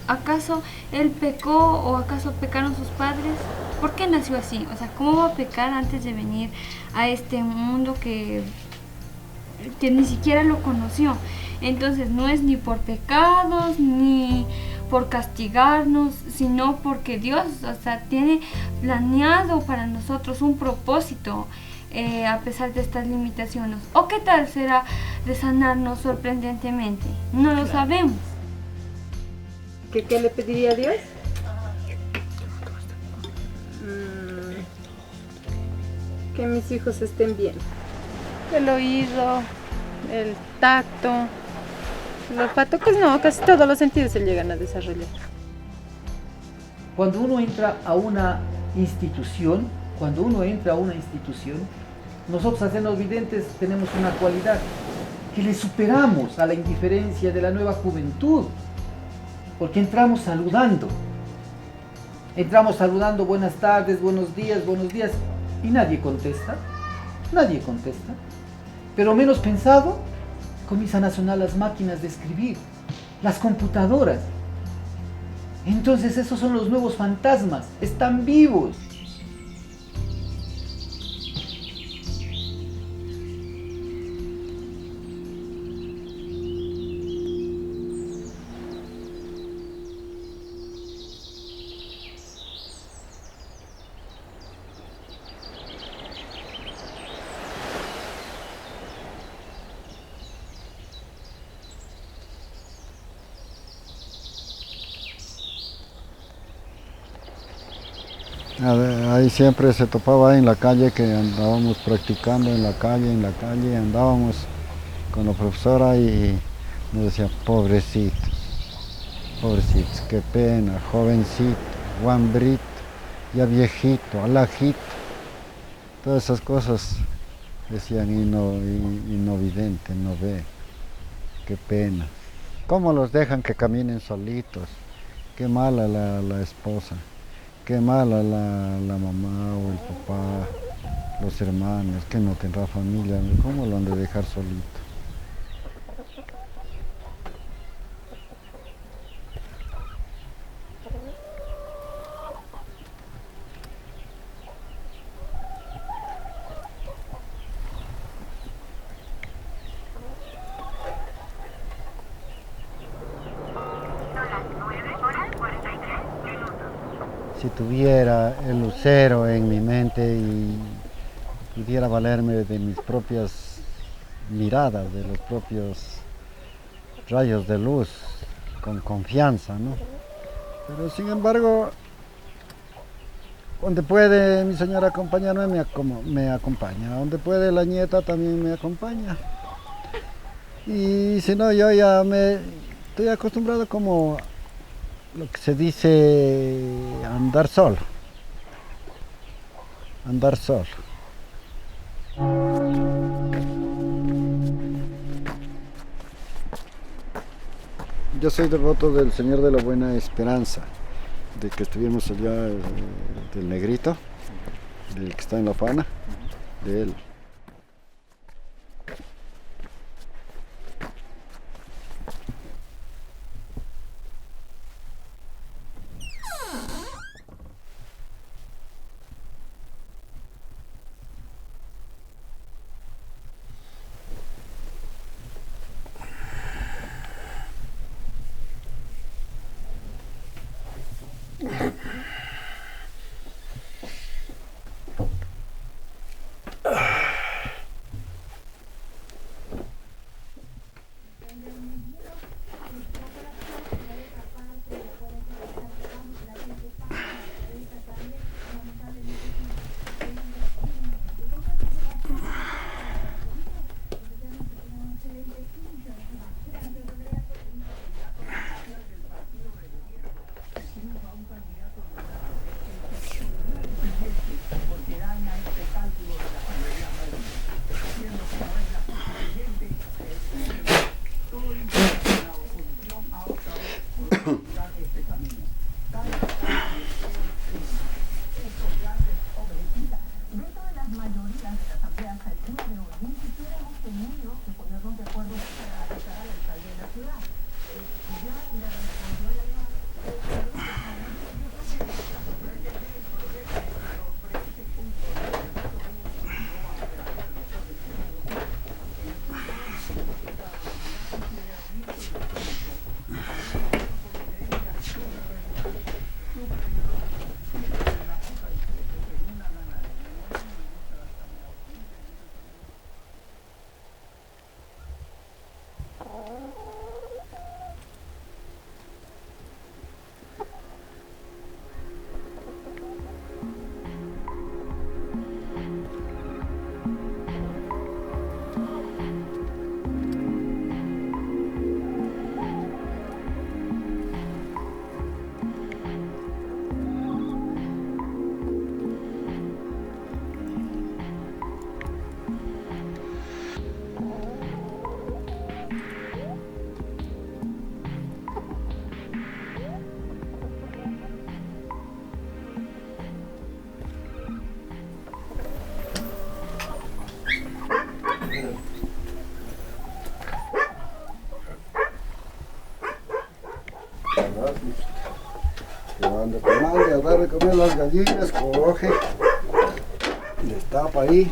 ¿Acaso él pecó o acaso pecaron sus padres? ¿Por qué nació así? O sea, ¿cómo va a pecar antes de venir a este mundo que ni siquiera lo conoció? Entonces no es ni por pecados ni por castigarnos, sino porque Dios, o sea, tiene planeado para nosotros un propósito, a pesar de estas limitaciones. ¿O qué tal será de sanarnos sorprendentemente? No lo sabemos. ¿Qué le pediría a Dios? Que mis hijos estén bien. El oído, el tacto, el olfato, pues no, casi todos los sentidos se llegan a desarrollar. Cuando uno entra a una institución, nosotros haciendo videntes tenemos una cualidad, que le superamos a la indiferencia de la nueva juventud, porque entramos saludando, buenas tardes, buenos días, y nadie contesta, pero menos pensado, comienzan a sonar las máquinas de escribir, las computadoras. Entonces esos son los nuevos fantasmas, están vivos. Ahí siempre se topaba en la calle, que andábamos practicando en la calle, andábamos con la profesora y nos decía, pobrecitos, qué pena, jovencito, guambrito, ya viejito, alajito, todas esas cosas decían y no vidente, no ve, qué pena. ¿Cómo los dejan que caminen solitos? Qué mala la esposa. Qué mala la mamá o el papá, los hermanos, que no tendrá familia, ¿cómo lo han de dejar solito? Si tuviera el lucero en mi mente y pudiera valerme de mis propias miradas, de los propios rayos de luz, con confianza, ¿no? Pero sin embargo, donde puede mi señora acompañarme, me acompaña. Donde puede la nieta también me acompaña. Y si no, yo ya me estoy acostumbrado como lo que se dice andar solo. Yo soy devoto del Señor de la Buena Esperanza, de que estuvimos allá, del negrito, del que está en La Fana, de él. pone las gallinas, coge, les tapa ahí.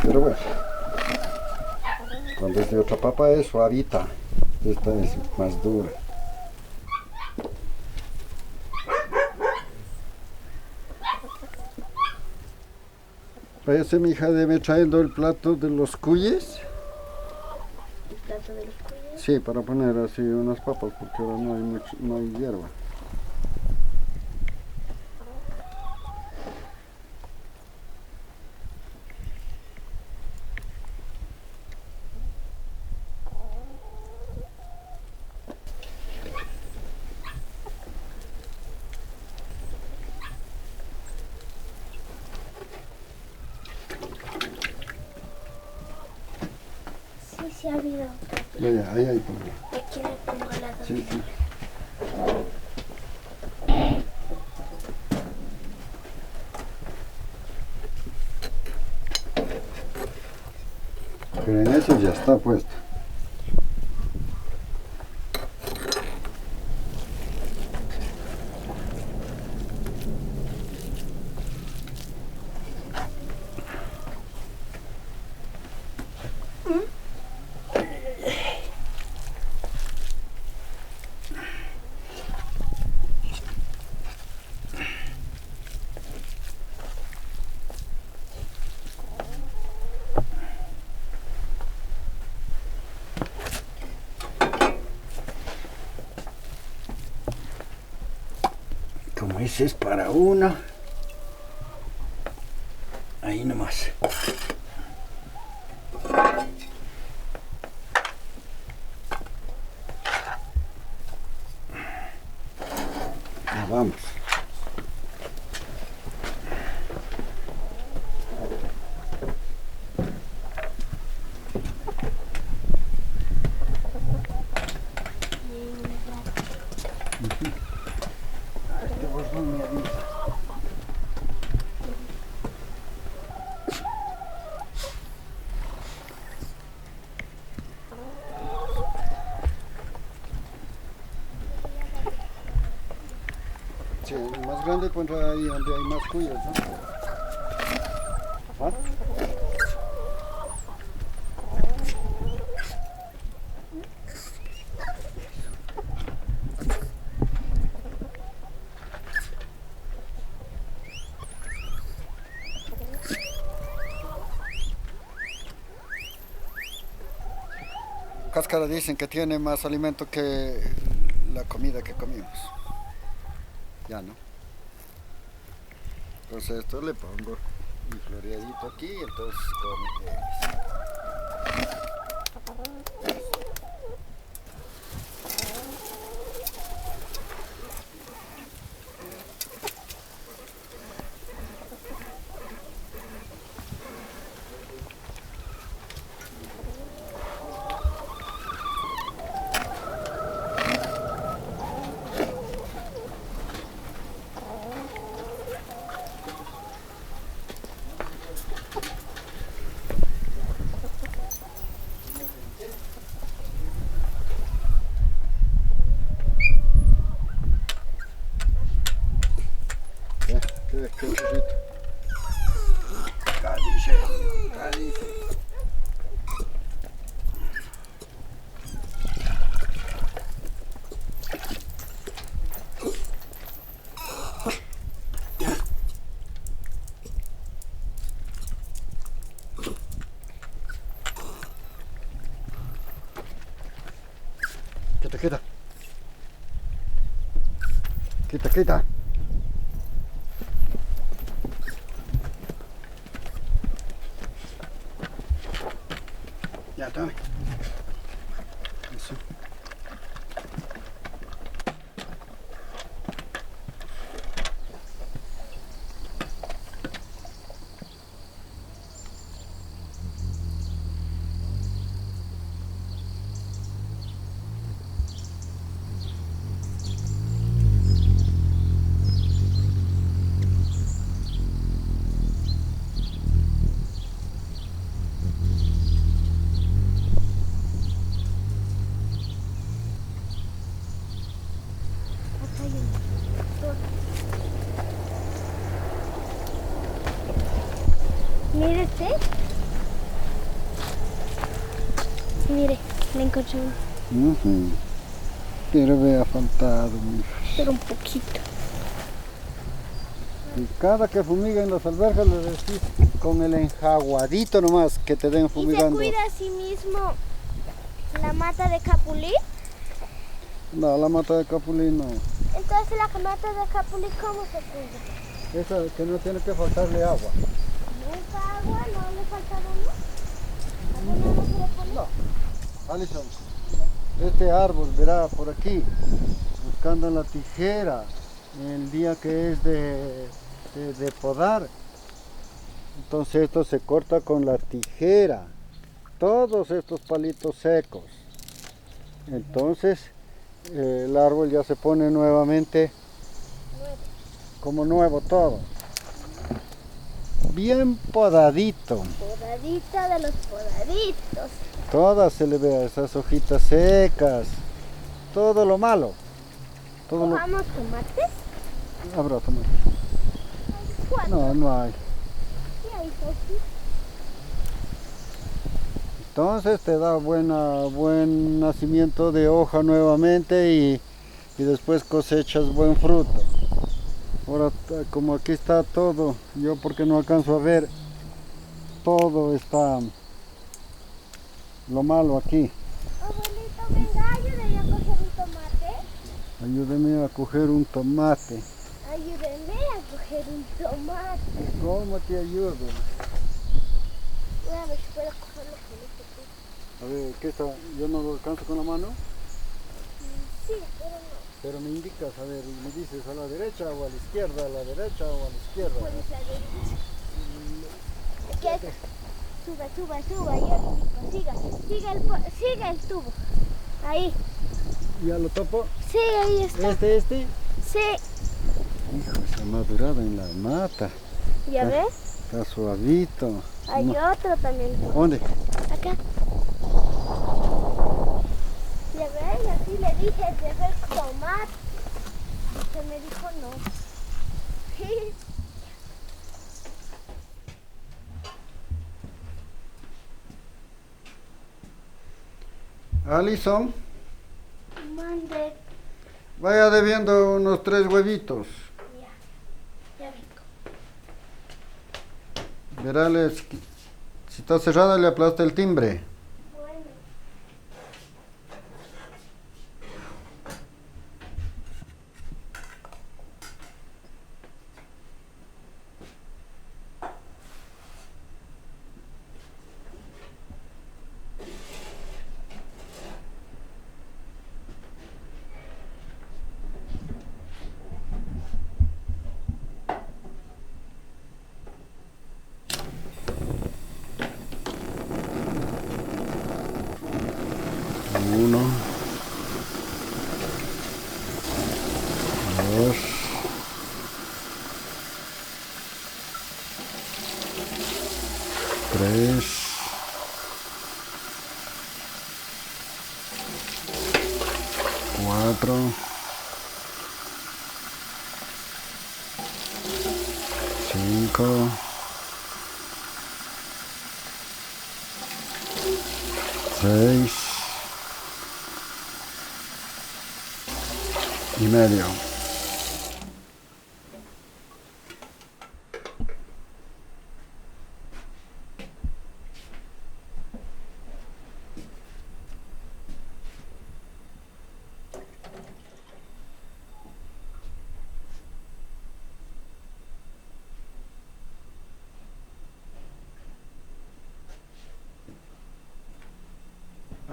Pero bueno, cuando es de otra papa es suavita, esta es más dura. Parece mi hija de me trayendo el plato de los cuyes. ¿El plato de los cuyes? Sí, para poner así unas papas, porque ahora no hay hierba. Sí ha habido. Ya, ahí pongo. Aquí le pongo la dos. Sí, sí. Pero en eso ya está puesto. Como ese es para una, ahí nomás. Ya vamos. Sí, el más grande pondrá ahí donde hay más cuyas, ¿no? ¿Ah? Cáscara dicen que tiene más alimento que la comida que comimos. Ya, ¿no? Entonces esto le pongo mi floreadito aquí, entonces come feliz. ¿Qué churrito? Cádice, cádice. Quita, quita. Quita, quita. Ya, tome. Eso. Mire este. Mire, le encontré uno. Ujú. Pero me ha faltado, mijo. Pero un poquito. Y cada que fumigan las alberjas le decís con el enjaguadito nomás que te den ¿Y se fumigando. cuida a sí mismo la mata de capulí? No, la mata de capulí no. Entonces la mata de capulí, ¿cómo se cuida? Esa que no tiene que faltarle agua. ¿Nunca agua? ¿No le falta daño? ¿Alguna vez se le pone? No. Alison, este árbol, verá, por aquí, buscando la tijera, el día que es de podar. Entonces esto se corta con la tijera, todos estos palitos secos. Entonces el árbol ya se pone nuevamente como nuevo todo. Bien podadito. Podadita de los podaditos. Todas se le ve esas hojitas secas, todo lo malo. Todo lo... ¿Cojamos tomates? Habrá tomate. ¿Cuántos? No, no hay. Sí, hay aquí. Entonces te da buen nacimiento de hoja nuevamente y después cosechas buen fruto. Ahora, como aquí está todo, yo porque no alcanzo a ver, todo está lo malo aquí. Abuelito, venga, ayúdame a coger un tomate. Ayúdeme a coger un tomate. Ayúdeme a coger un tomate. ¿Cómo te ayudo? Voy a ver si puedo cogerlo con este tubo. A ver, ¿qué está? ¿Yo no lo alcanzo con la mano? Sí, pero no. Pero me indicas, a ver, me dices a la derecha o a la izquierda, a la derecha o a la izquierda. ¿Cuál es la derecha? ¿Qué es? Suba, yo le indico. Siga el tubo. Ahí. ¿Ya lo topo? Sí, ahí está. ¿Este? Sí. Hijo, se ha madurado en la mata. ¿Ya ves? Está suavito. Hay otro también. ¿Dónde? Acá. ¿Ya ves? Así le dije de ver tomate. Se me dijo no. Alison, Mande. vaya debiendo unos 3 huevitos. Ya vengo. Verá, si está cerrada le aplasta el timbre. Bueno. Uno, dos, tres, cuatro, cinco, seis y medio.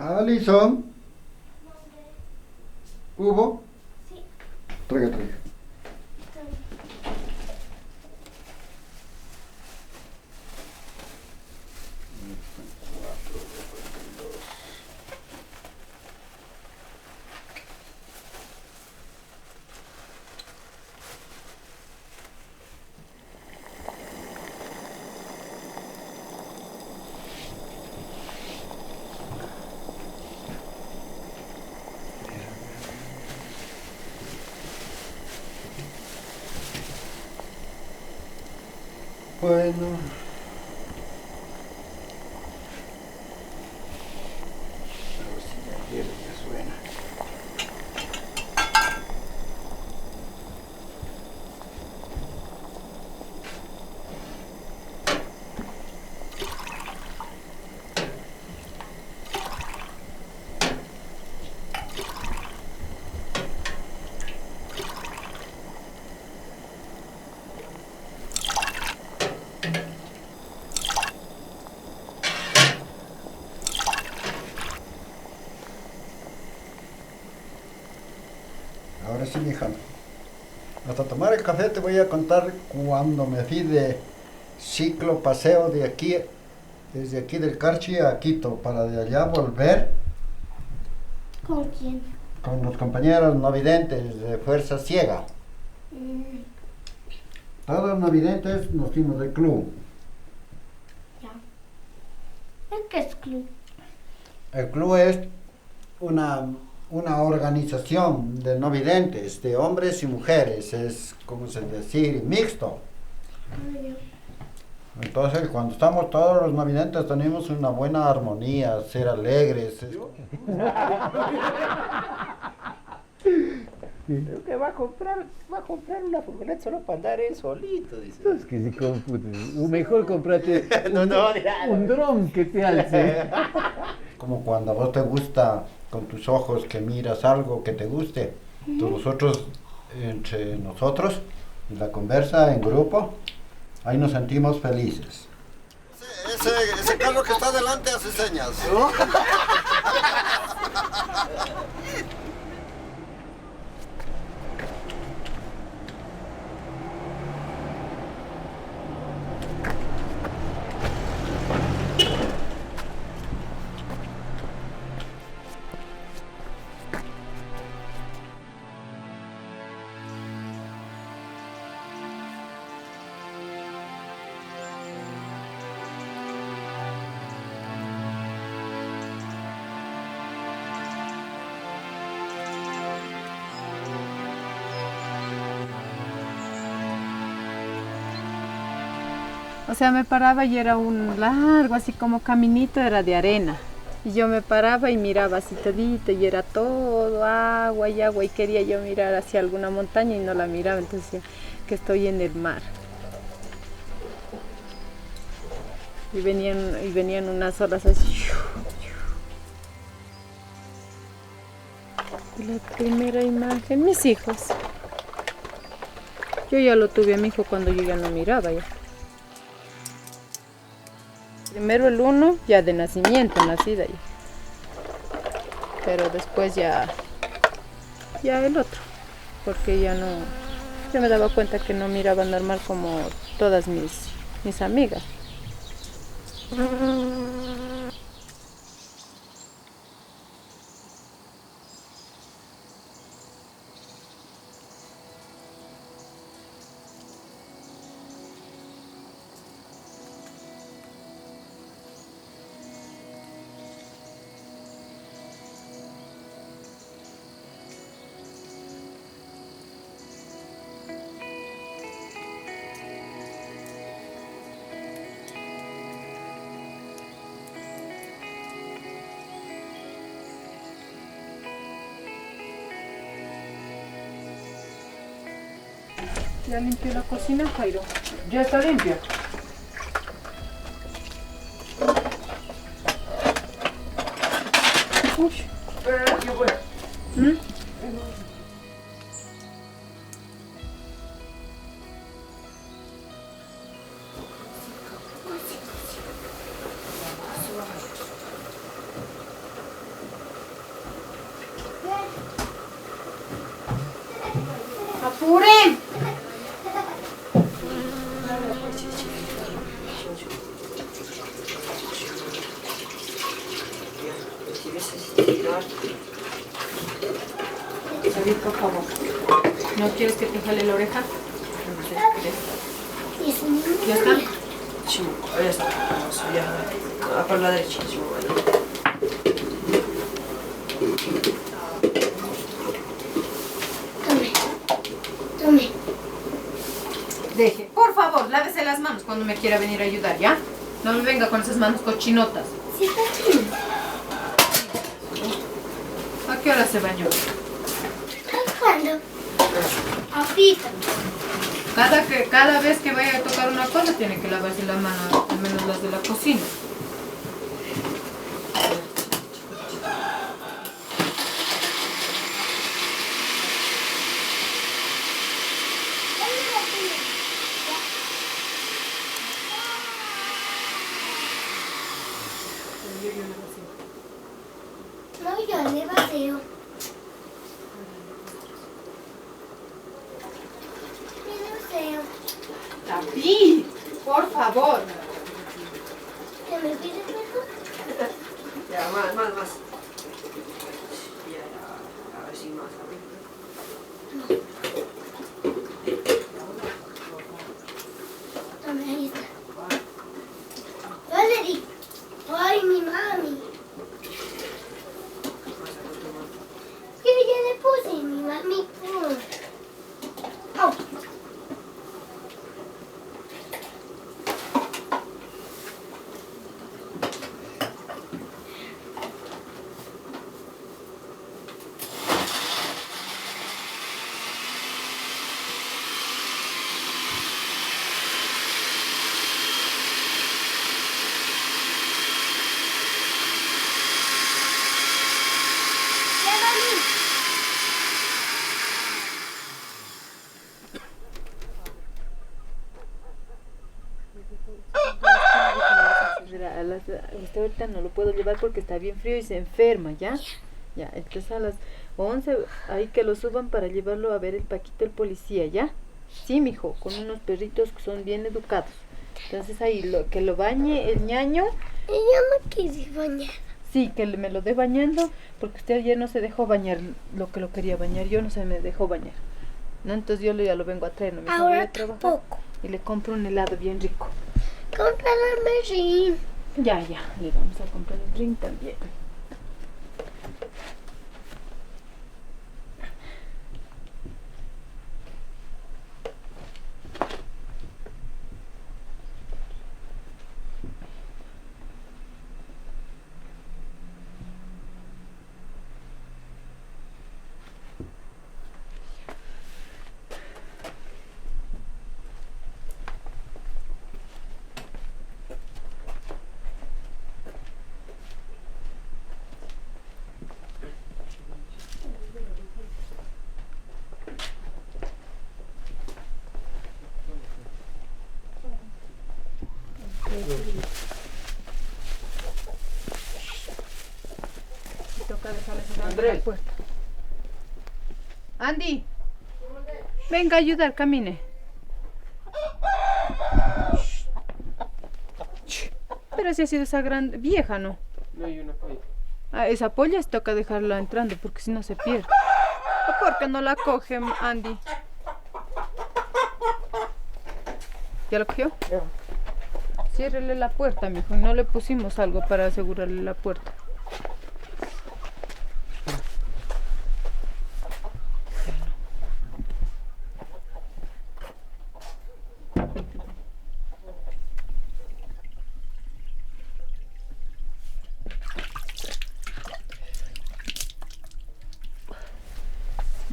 Alison, ¿hubo? Sí. Traiga. Bueno, así, mija. Hasta tomar el café te voy a contar cuando me fui de ciclo paseo de aquí, desde aquí del Carchi a Quito, para de allá volver ¿Con quién? con los compañeros no videntes de Fuerza Ciega. Todos los no videntes nos fuimos del club. Ya. ¿En qué es club? El club es una organización de no videntes, de hombres y mujeres, es como se decir, mixto. Entonces, cuando estamos todos los no videntes tenemos una buena armonía, ser alegres. Creo que va a comprar una furgoneta solo para andar él solito, dice. Es que si mejor comprate Mira. un dron que te alce. Como cuando a vos te gusta con tus ojos que miras algo que te guste, nosotros, entre nosotros, en la conversa, en grupo, ahí nos sentimos felices. Ese carro que está adelante hace señas. O sea, me paraba y era un largo, así como caminito, era de arena. Y yo me paraba y miraba así todito y era todo agua y agua y quería yo mirar hacia alguna montaña y no la miraba, entonces decía que estoy en el mar. Y venían unas olas así. Y la primera imagen, mis hijos. Yo ya lo tuve a mi hijo cuando yo ya no miraba ya. Primero el uno, ya de nacimiento, nacida ya. Pero después ya el otro, porque ya no, yo me daba cuenta que no miraba normal como todas mis amigas. ¿Ya limpió la cocina, Jairo? Ya está limpia. Uy. Qué bueno. ¡Apuren! David, por favor. ¿No quieres que te jale la oreja? ¿Ya está? Sí, ya está. Ya. Por la derecha. Sí, Tome. Deje. Por favor, lávese las manos cuando me quiera venir a ayudar, ¿ya? No me venga con esas manos cochinotas. Sí, está bien. ¿A qué hora se bañó? ¿Cuándo? Ahorita. Cada vez que vaya a tocar una cosa tiene que lavarse las manos, al menos las de la cocina. No, yo le vacío. David, por favor. ¿Qué me pides, mejor? Ya, más. Ya, a ver si más. Tome, ahí está. Yo le di. Ay, mi mami. Yo ya le puse, mi mami. Au. Ya, mami. Usted ahorita no lo puedo llevar porque está bien frío y se enferma, ¿ya? Ya, entonces a las 11 hay que lo suban para llevarlo a ver el Paquito, el policía, ¿ya? Sí, mijo, con unos perritos que son bien educados. Entonces ahí que lo bañe el ñaño. Y yo no quise bañar. Sí, que me lo dé bañando, porque usted ayer no se dejó bañar lo que lo quería bañar, yo no se me dejó bañar. ¿No? Entonces yo ya lo vengo a traer, no me voy Ahora a trabajar tampoco. y le compro un helado bien rico. Cómprame rin. Ya, le vamos a comprar el drink también. Toca dejarle cerrando la puerta. Andy, venga a ayudar, camine. Pero si ha sido esa gran vieja, ¿no? No hay una polla. Ah, esa polla toca dejarla entrando porque si no se pierde. ¿O por qué no la coge, Andy? ¿Ya lo cogió? Ya. Ciérrele la puerta, mijo. No le pusimos algo para asegurarle la puerta.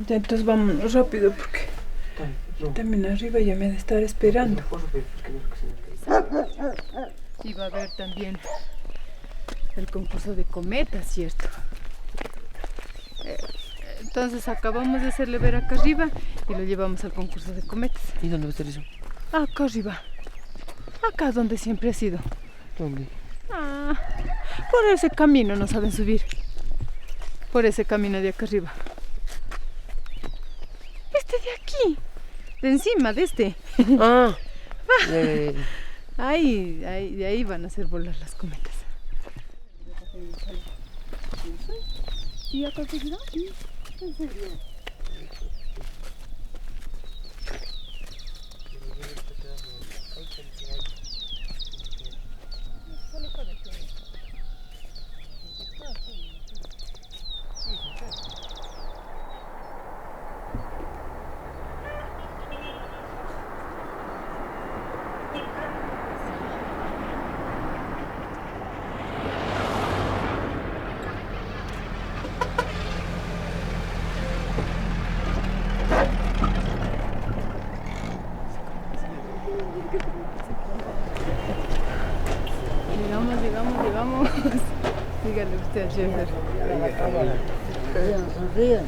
Ya, entonces vámonos rápido porque también arriba ya me ha de estar esperando. Y va a haber también el concurso de cometas, ¿cierto? Entonces acabamos de hacerle ver acá arriba y lo llevamos al concurso de cometas. ¿Y dónde va a estar eso? Acá arriba. Acá donde siempre ha sido. ¿Dónde? Ah, por ese camino no saben subir. Por ese camino de acá arriba. Este de aquí. De encima de este. Ah. Ahí, de ahí van a hacer volar las cometas. ¿Y acá seguirá? Sí. ¿En serio? Llegamos. Dígale usted al chofer. Sonríen.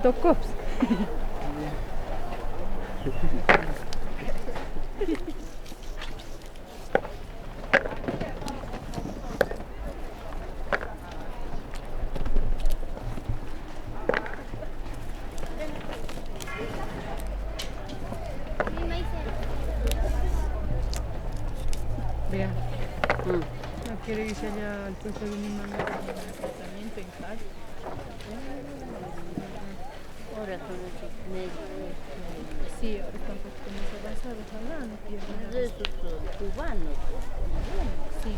Tocó. Vea. No quiere irse allá al puesto de mi mamá con el tratamiento en casa. Ahora son esos médicos. Sí, ahora están un poquito más avanzados, ojalá no pierdan. De esos son cubanos. Sí.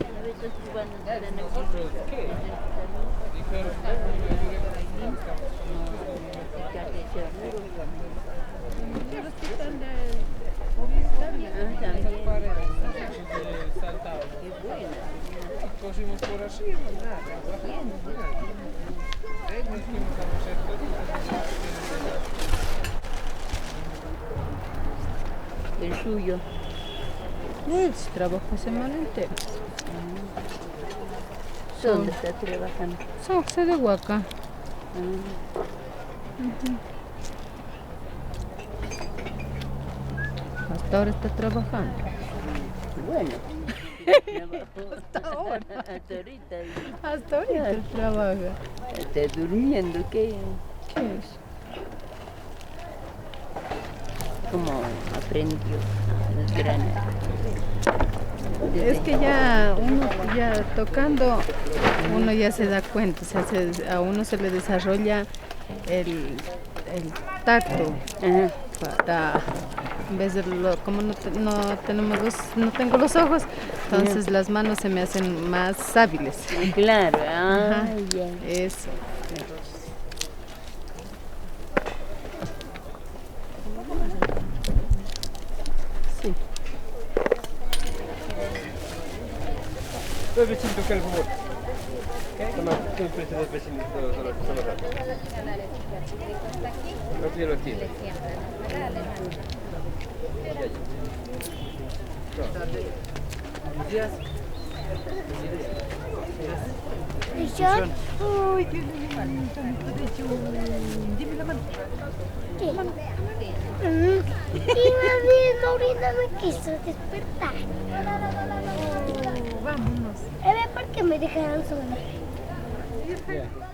A veces cubanos están aquí. El hospital de Italia. También. Qué buena. Cogimos por arriba, nada. Nos fuimos a El suyo. Él trabajó semana entera. ¿Dónde está trabajando? San José de Huaca. Hasta ahora está trabajando. Bueno. Hasta ahora. Hasta ahorita. Hasta ahorita él trabaja. Está durmiendo, ¿qué? ¿Qué es? ¿Cómo aprendió a desgranar? Es que ya uno ya tocando, uno ya se da cuenta, o sea, a uno se le desarrolla el tacto para, en vez de como no tengo los ojos, entonces las manos se me hacen más hábiles. Claro, Ajá, ya. eso. Sí. Dos vecinitos que el favor. Toma, dos pesos, dos vecinitos, solo. Lo tiene. ¿Richard? Uy, qué lindo, dime la mano. ¿Qué? Y mami, Maurina me quiso despertar. Vámonos. ¿Por qué me dejaron sola?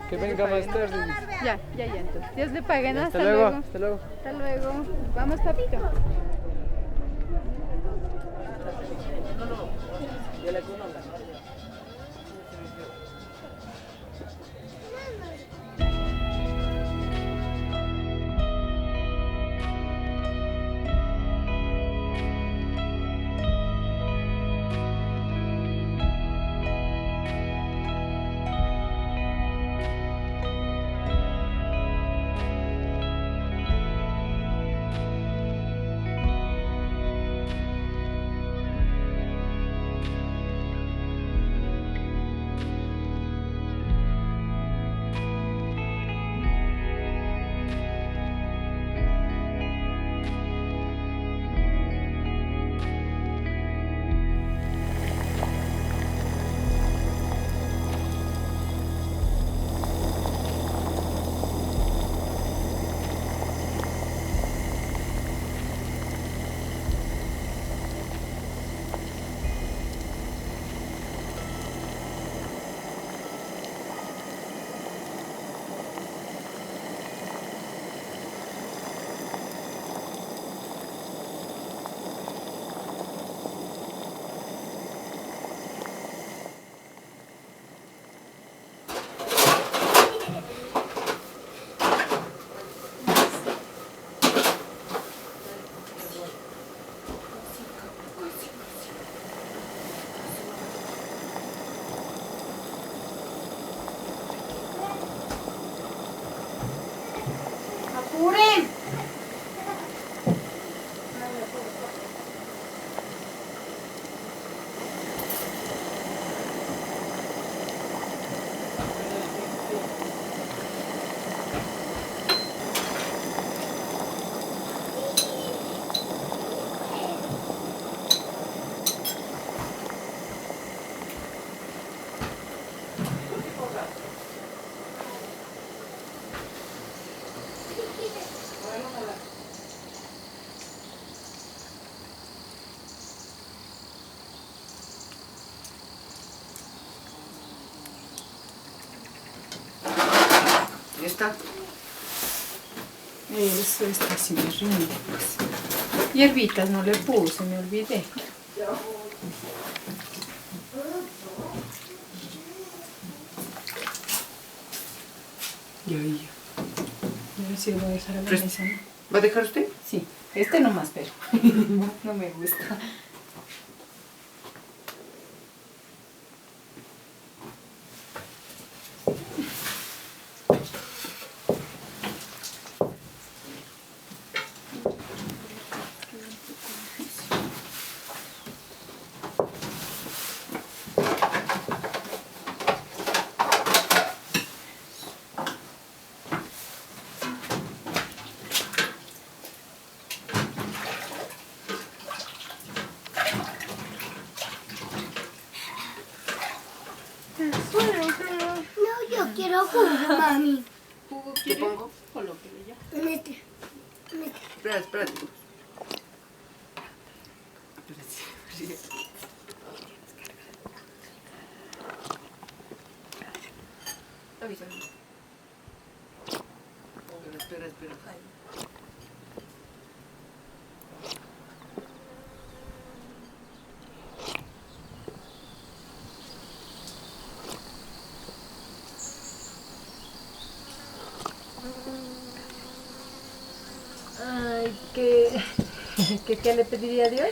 Que venga más tarde. Ya, entonces. Dios le pague, ¿no? Hasta luego. Hasta luego. Hasta luego. Vamos, papito. ¿Ya está? Eso está así me rinde, pues. Hierbitas no le puse, me olvidé. Ya. A ver si lo voy a dejar a la mesa, ¿no? ¿Va a dejar usted? Sí, este nomás, pero no me gusta. No, yo quiero jugo, mami. ¿Jugo ¿Qué quiere? pongo? Colóquelo ya. En este. En este. Espera. Espérate. Avísame. Espera. Ay, ¿qué le pediría a Dios?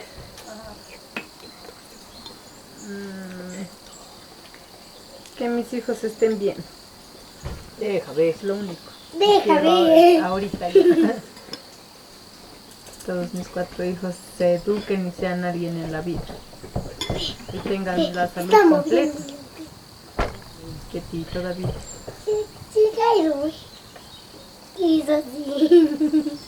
Que mis hijos estén bien. Deja, ve. Es lo único. Deja Quiero ver. ahorita ya. Todos mis 4 hijos se eduquen y sean alguien en la vida. Y tengan la salud Estamos bien. completa. Quietito, David. Sí, Jairo. Y es así.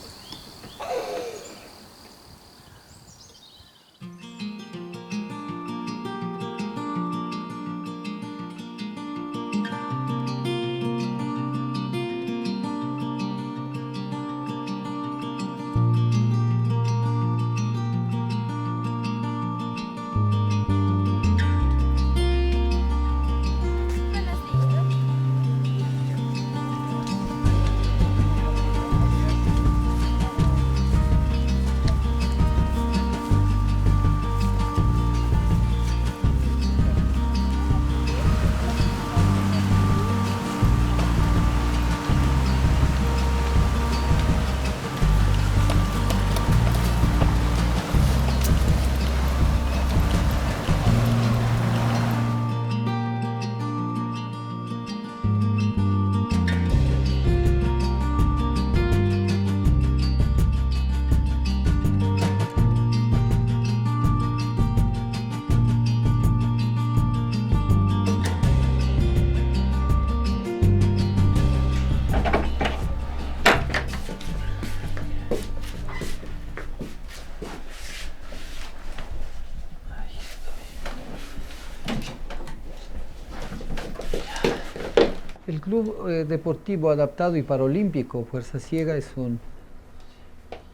El Club Deportivo Adaptado y Paralímpico Fuerza Ciega es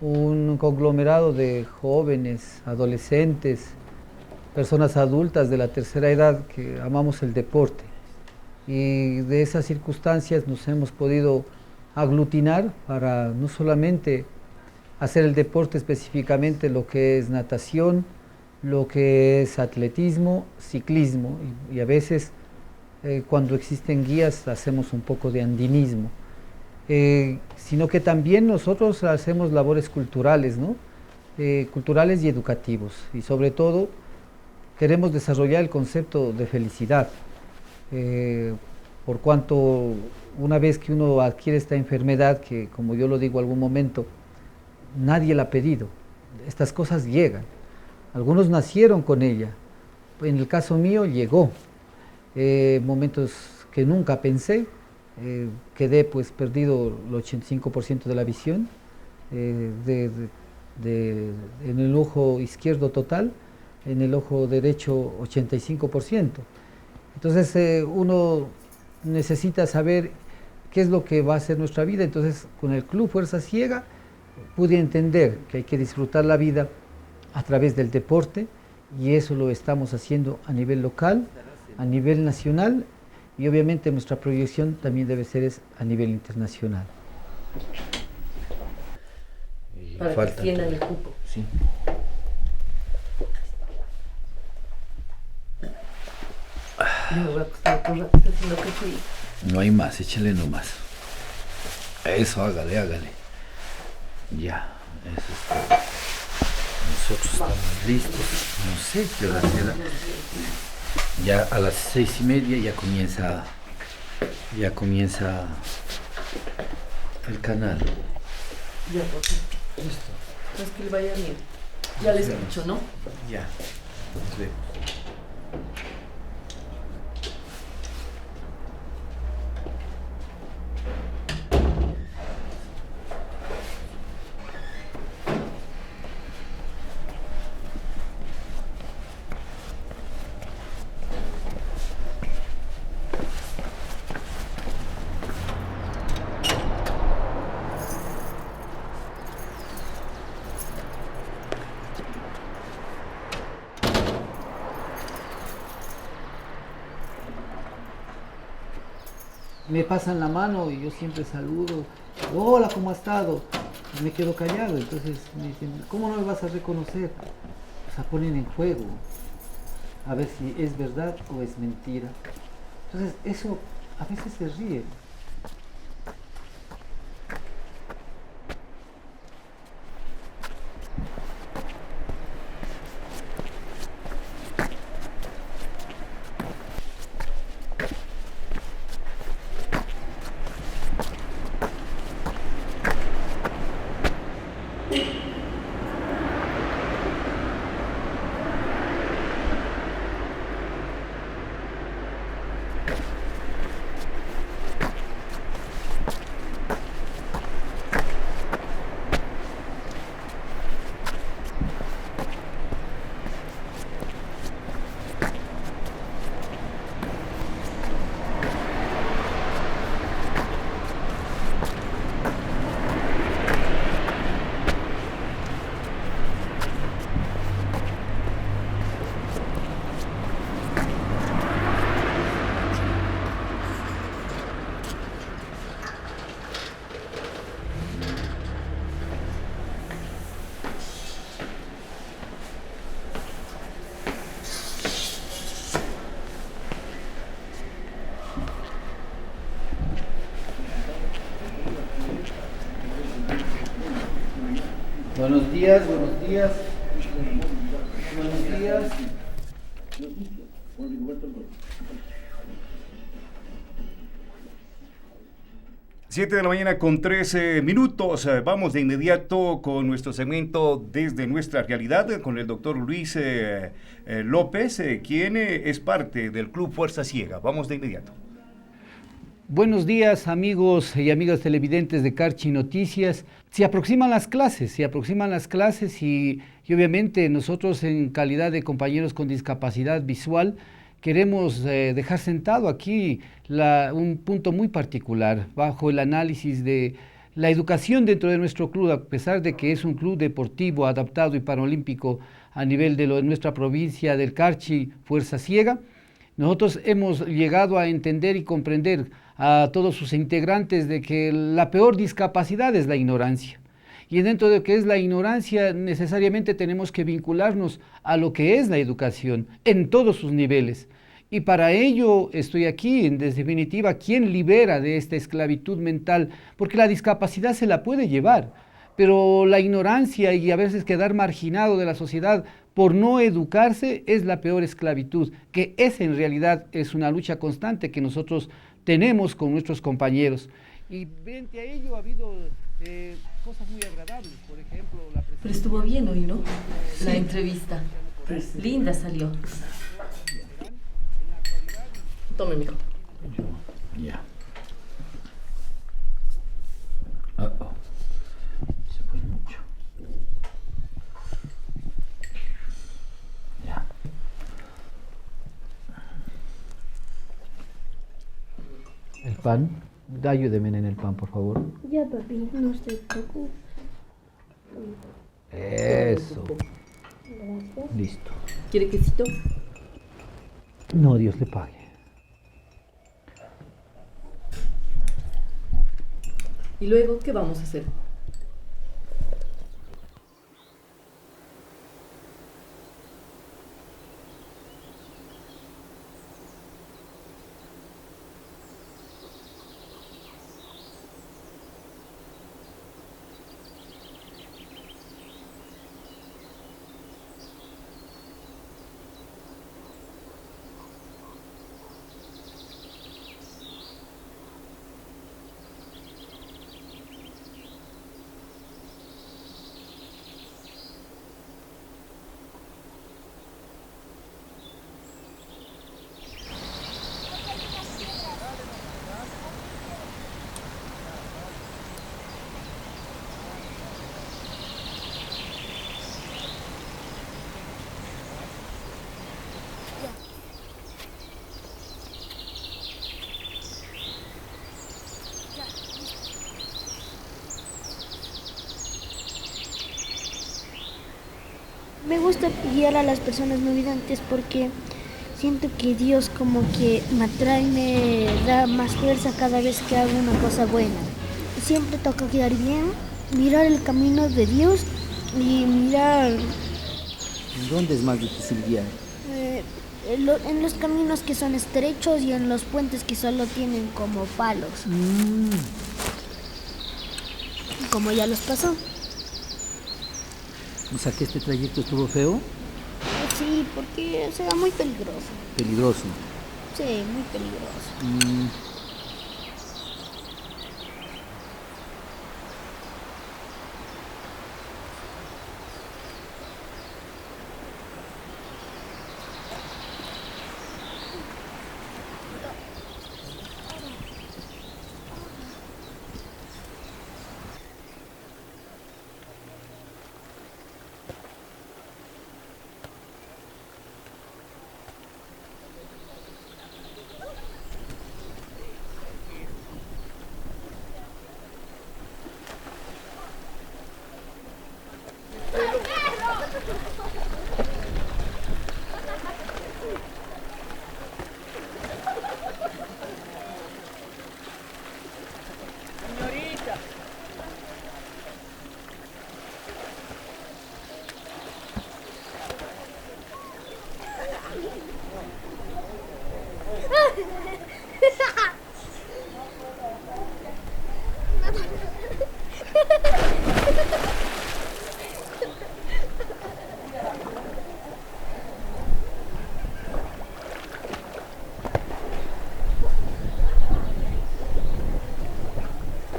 un conglomerado de jóvenes, adolescentes, personas adultas de la tercera edad que amamos el deporte. Y de esas circunstancias nos hemos podido aglutinar para no solamente hacer el deporte específicamente lo que es natación, lo que es atletismo, ciclismo y a veces cuando existen guías hacemos un poco de andinismo, sino que también nosotros hacemos labores culturales, ¿no? Culturales y educativos, y sobre todo queremos desarrollar el concepto de felicidad, por cuanto una vez que uno adquiere esta enfermedad, que como yo lo digo algún momento, nadie la ha pedido, estas cosas llegan, algunos nacieron con ella, en el caso mío llegó, momentos que nunca pensé, quedé pues perdido el 85% de la visión, en el ojo izquierdo total, en el ojo derecho 85%. Entonces uno necesita saber qué es lo que va a ser nuestra vida. Entonces con el Club Fuerza Ciega pude entender que hay que disfrutar la vida a través del deporte, y eso lo estamos haciendo a nivel local, a nivel nacional, y obviamente nuestra proyección también debe ser a nivel internacional. Para que extiendan el cupo. Sí. Yo me voy a acostar otro ratito haciendo café. No hay más, échale nomás. Eso, hágale, hágale. Ya, eso es todo. Nosotros estamos listos. No sé qué hora será. Ya a las 6:30 ya comienza el canal. Ya, pues. Listo. Pues que le vaya bien. Ya les escucho, ¿no? Ya. Nos vemos. Me pasan la mano y yo siempre saludo. Hola, ¿cómo has estado? Y me quedo callado. Entonces me dicen, ¿cómo no me vas a reconocer? O sea, ponen en juego a ver si es verdad o es mentira. Entonces eso a veces se ríe. Buenos días, buenos días. Buenos días. 7 de la mañana con 13 minutos. Vamos de inmediato con nuestro segmento Desde Nuestra Realidad con el doctor Luis López, quien es parte del Club Fuerza Ciega. Vamos de inmediato. Buenos días, amigos y amigas televidentes de Carchi Noticias. Se aproximan las clases y obviamente nosotros en calidad de compañeros con discapacidad visual queremos dejar sentado aquí un punto muy particular bajo el análisis de la educación dentro de nuestro club, a pesar de que es un club deportivo adaptado y paralímpico a nivel de nuestra provincia del Carchi Fuerza Ciega. Nosotros hemos llegado a entender y comprender a todos sus integrantes de que la peor discapacidad es la ignorancia. Y dentro de lo que es la ignorancia, necesariamente tenemos que vincularnos a lo que es la educación en todos sus niveles. Y para ello estoy aquí, en definitiva, ¿quién libera de esta esclavitud mental? Porque la discapacidad se la puede llevar, pero la ignorancia y a veces quedar marginado de la sociedad por no educarse es la peor esclavitud, que esa en realidad es una lucha constante que nosotros tenemos con nuestros compañeros. Y frente a ello ha habido cosas muy agradables, por ejemplo... Pero estuvo bien hoy, ¿no? Sí. La entrevista. Linda salió. Tome, mijo. Ya. Se fue mucho. Ya. El pan. Ayúdeme en el pan, por favor. Ya, papi, no se preocupe. Eso. Gracias. Listo. ¿Quiere quesito? No, Dios le pague. ¿Y luego qué vamos a hacer? Me gusta guiar a las personas no videntes porque siento que Dios como que me atrae, me da más fuerza cada vez que hago una cosa buena. Siempre toca guiar bien, mirar el camino de Dios y mirar ¿Dónde es más difícil guiar? en los caminos que son estrechos y en los puentes que solo tienen como palos, como ya los pasó. O sea que este trayecto estuvo feo, Sí, porque será muy peligroso. peligroso. Sí, muy peligroso.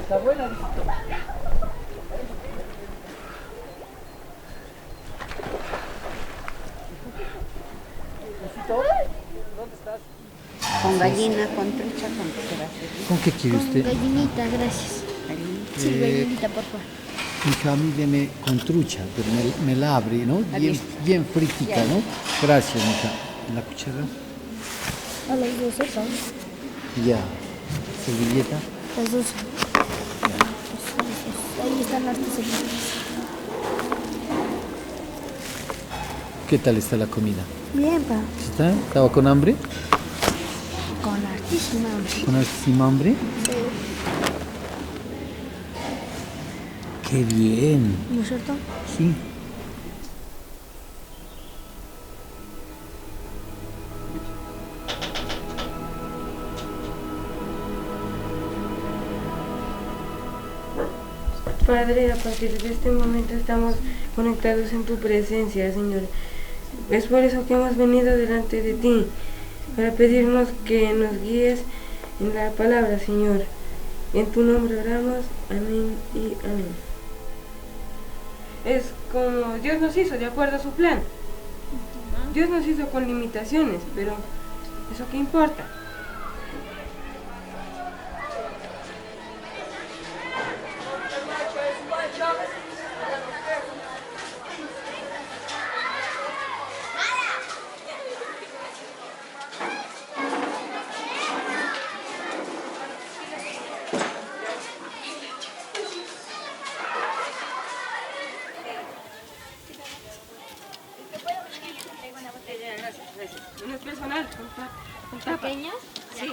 Está buena, ¿dónde estás? Con gallina, con trucha, con qué se va a hacer. ¿Con qué quiere Con usted? gallinita, gracias. Sí, gallinita, por favor. Mi hija, a mí viene con trucha, pero me la abre, ¿no? Bien fritica, ¿no? Gracias, mija. ¿En la cuchara? A las 12, ¿sabes? Ya. ¿Servilleta? Las 12. Ahí están las servilletas. ¿Qué tal está la comida? Bien, pa. ¿Está? ¿Estaba con hambre? Con hartísima hambre. ¿Con hartísima hambre? Sí. ¡Qué bien! ¿No es cierto? Sí. Padre, a partir de este momento estamos conectados en tu presencia, Señor. Es por eso que hemos venido delante de ti, para pedirnos que nos guíes en la palabra, Señor. En tu nombre oramos, amén y amén. Es como Dios nos hizo de acuerdo a su plan. Dios nos hizo con limitaciones, pero ¿eso qué importa? con tapa. ¿Pequeñas? Sí.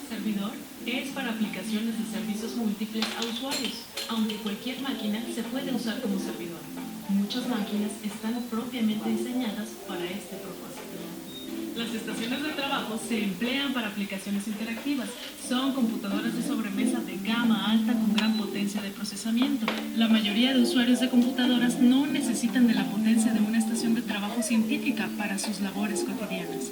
Servidor es para aplicaciones de servicios múltiples a usuarios, aunque cualquier máquina se puede usar como servidor. Muchas máquinas están propiamente diseñadas para este propósito. Las estaciones de trabajo se emplean para aplicaciones interactivas. Son computadoras de sobremesa de gama alta con gran potencia de procesamiento. La mayoría de usuarios de computadoras no necesitan de la potencia de una estación de trabajo científica para sus labores cotidianas.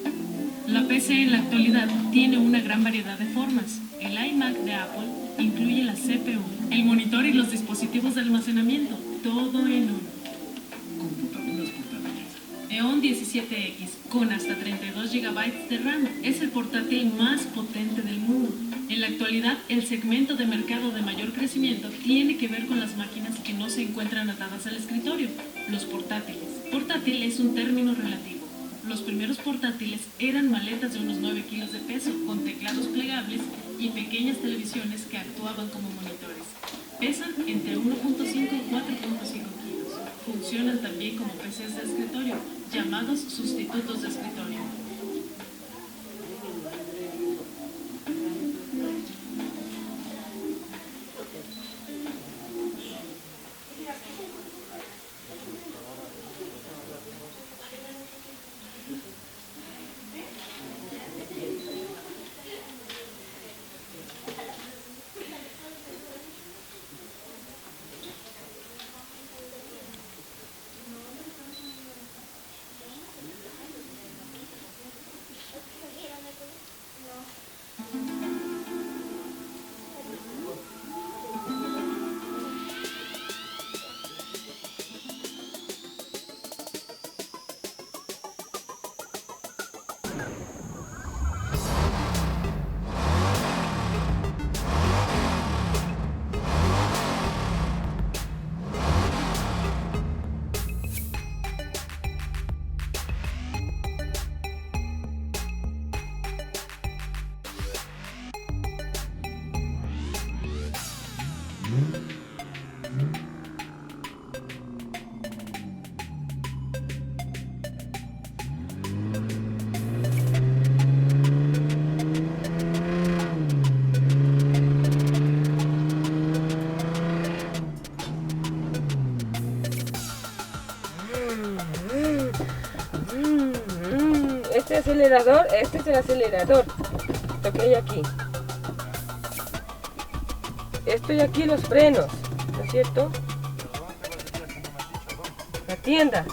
La PC en la actualidad tiene una gran variedad de formas. El iMac de Apple incluye la CPU, el monitor y los dispositivos de almacenamiento, todo en uno. Computadoras portátiles. Eon 17X con hasta 32 GB de RAM es el portátil más potente del mundo. En la actualidad, el segmento de mercado de mayor crecimiento tiene que ver con las máquinas que no se encuentran atadas al escritorio, los portátiles. Portátil es un término relativo. Los primeros portátiles eran maletas de unos 9 kilos de peso, con teclados plegables y pequeñas televisiones que actuaban como monitores. Pesan entre 1.5 y 4.5 kilos. Funcionan también como PCs de escritorio, llamados sustitutos de escritorio. Este acelerador, este es el acelerador. Lo que hay aquí. Esto y aquí los frenos, ¿no es cierto? La tienda.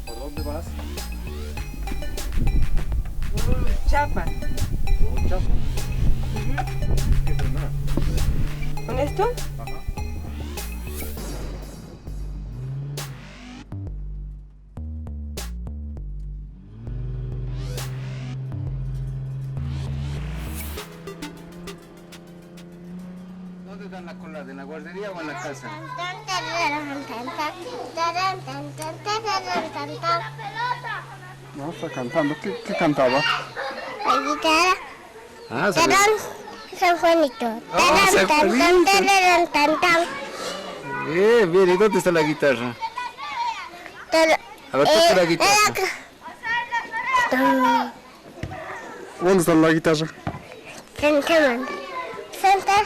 ¿Por dónde vas? Chapa. Por Chapa. ¿Qué frenar? ¿Con esto? Ajá. ¿Dónde dan la colada? ¿En la guardería o en la casa? No, está cantando. ¿Qué cantaba? La guitarra. Ah, San Juanito. San Juanito. Bien, ¿y dónde está la guitarra? A ver, toca la guitarra. ¿Dónde está la guitarra? Santa.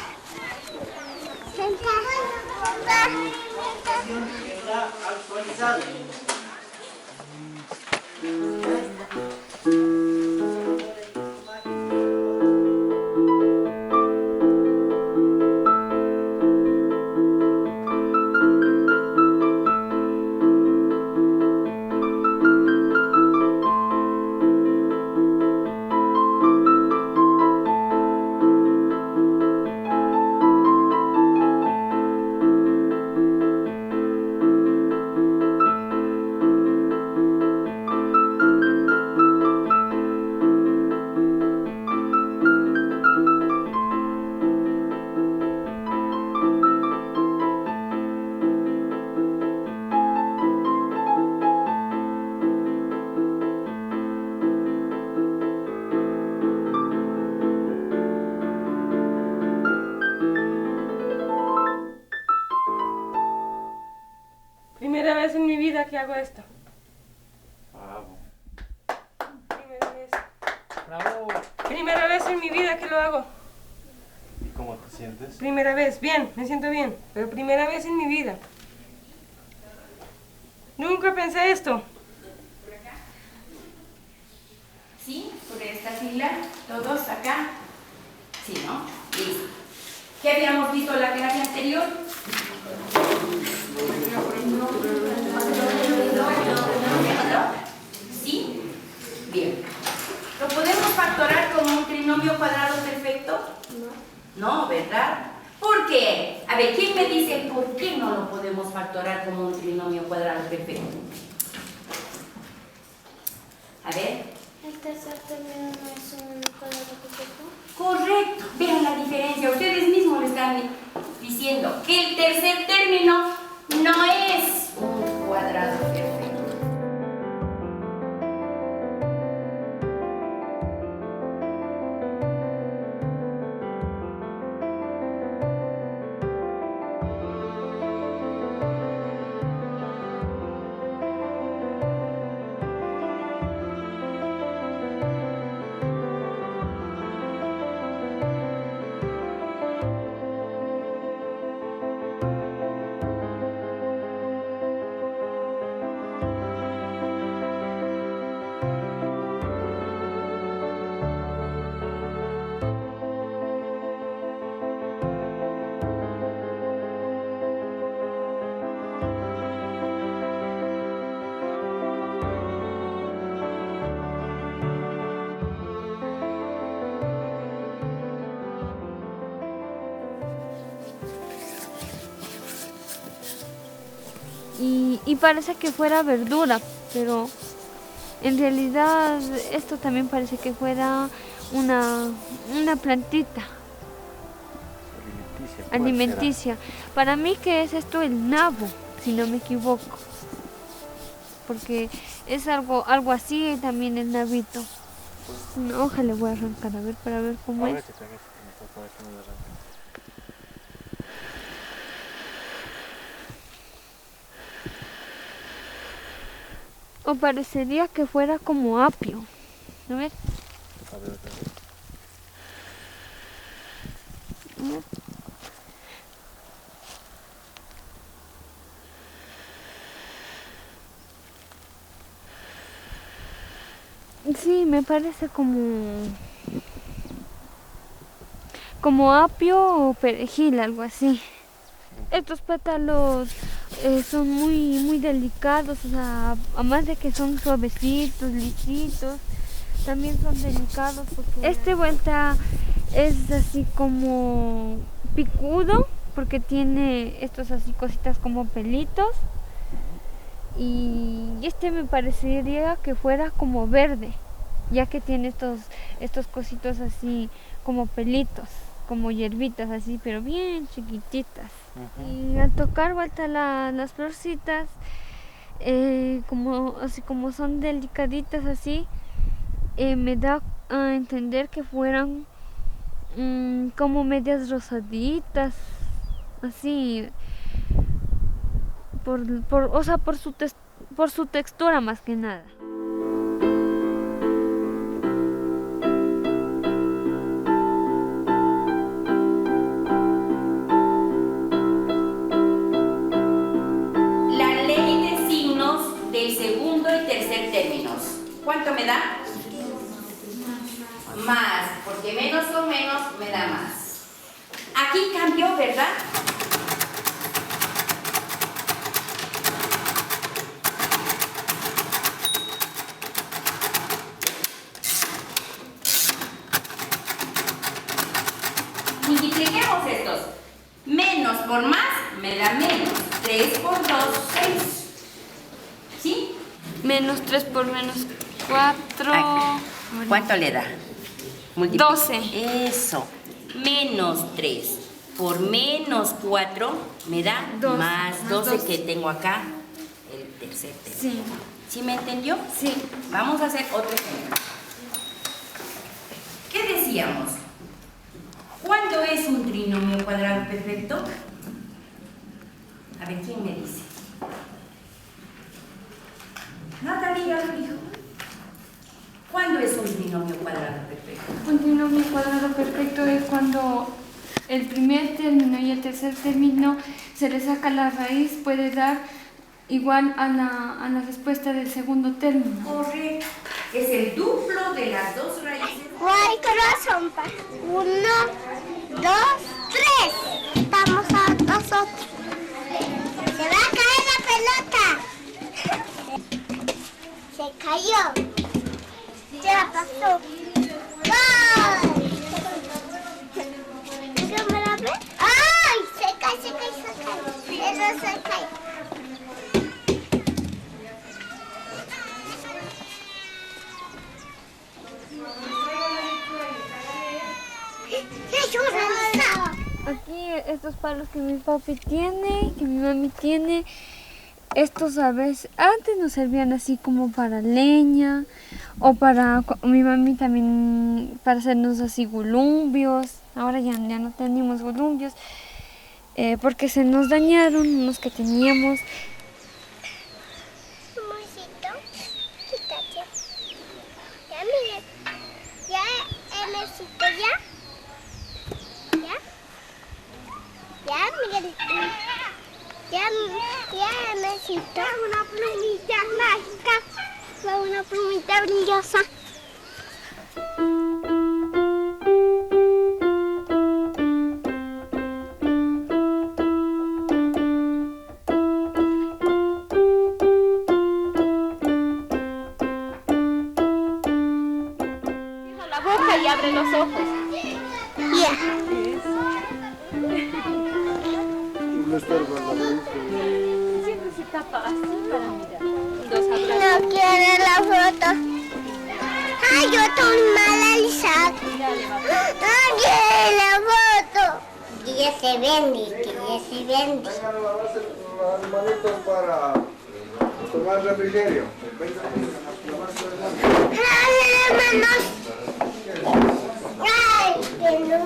vida que hago esto. Bravo. Primera vez. Bravo. Primera vez en mi vida que lo hago. ¿Y cómo te sientes? Primera vez, bien, me siento bien, pero primera vez en mi vida. Nunca pensé esto. ¿Sí? Por esta fila, todos acá. Sí, ¿no? Listo. ¿Qué habíamos visto la clase anterior? ¿Sí? Bien. ¿Lo podemos factorar como un trinomio cuadrado perfecto? No, ¿verdad? ¿Por qué? A ver, ¿quién me dice por qué no lo podemos factorar como un trinomio cuadrado perfecto? A ver. ¿El tercer término no es un cuadrado perfecto? Correcto. Vean la diferencia. Ustedes mismos le están diciendo que el tercer término no es un cuadrado perfecto. Y parece que fuera verdura, pero en realidad esto también parece que fuera una plantita alimenticia. Para mí, ¿qué es esto? El nabo, si no me equivoco, porque es algo así también el nabito. Una hoja le voy a arrancar a ver para ver cómo es. O parecería que fuera como apio. A ver. A ver. Sí, me parece como apio o perejil, algo así. Estos pétalos son muy delicados, o sea, además de que son suavecitos, lisitos, también son delicados porque este vuelta es así como picudo, porque tiene estos así cositas como pelitos, y este me parecería que fuera como verde, ya que tiene estos cositos así como pelitos, como hierbitas así, pero bien chiquititas. Y al tocar vuelta las florcitas, como son delicaditas así, me da a entender que fueran como medias rosaditas, así, o sea, por su textura más que nada. Del segundo y tercer términos. ¿Cuánto me da? Más, porque menos con menos me da más. Aquí cambió, ¿verdad? Multipliquemos estos. Menos por más me da menos. 3 por 2, 6. ¿Sí? Menos 3 por menos 4. ¿Cuánto le da? 12. Eso. Menos 3 por menos 4 me da 2, más 12 que tengo acá. El tercer término. Sí. ¿Sí me entendió? Sí. Vamos a hacer otro ejemplo. ¿Qué decíamos? ¿Cuándo es un trinomio cuadrado perfecto? A ver, ¿quién me dice? Natalia ya lo dijo. ¿Cuándo es un trinomio cuadrado perfecto? Un trinomio cuadrado perfecto es cuando el primer término y el tercer término se le saca la raíz, puede dar igual a la respuesta del segundo término. Correcto. Es el duplo de las dos raíces. ¡Guay, corazón! 1, 2, 3. Vamos a nosotros. ¡Se va a caer la pelota! Se cayó. Ya pasó. ¡Gol! ¿Qué me la ve? ¡Ay! Se cae. Eso se cae. Aquí estos palos que mi papi tiene, que mi mami tiene, estos a veces, antes nos servían así como para leña o para, mi mami también para hacernos así golumbios. Ahora ya no tenemos golumbios porque se nos dañaron unos que teníamos. Amorcito, quítate. Ya, mire. Ya, Emercito, ya. Ya, Miguelito. Ya, Emercito. Una plumita mágica. Una plumita brillosa. Cierra la boca y abre los ojos. Siempre se tapa así para mirar. No quiero la foto. Ay, yo estoy mal alisada. No quiero la foto. Que ya se vende. Hermanitos para tomar refrigerio. Gracias, hermanos. Ay, que no.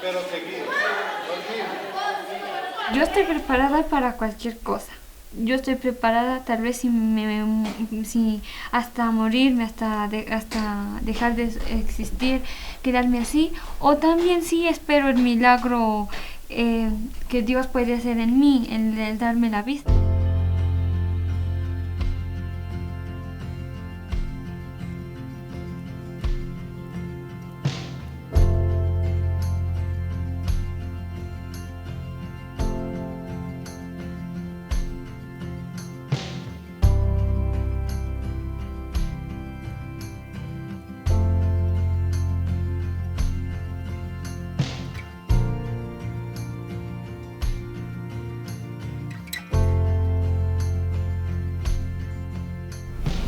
Pero seguir. Yo estoy preparada para cualquier cosa. Yo estoy preparada tal vez si hasta morirme, hasta dejar de existir, quedarme así. O también sí espero el milagro que Dios puede hacer en mí, el darme la vista.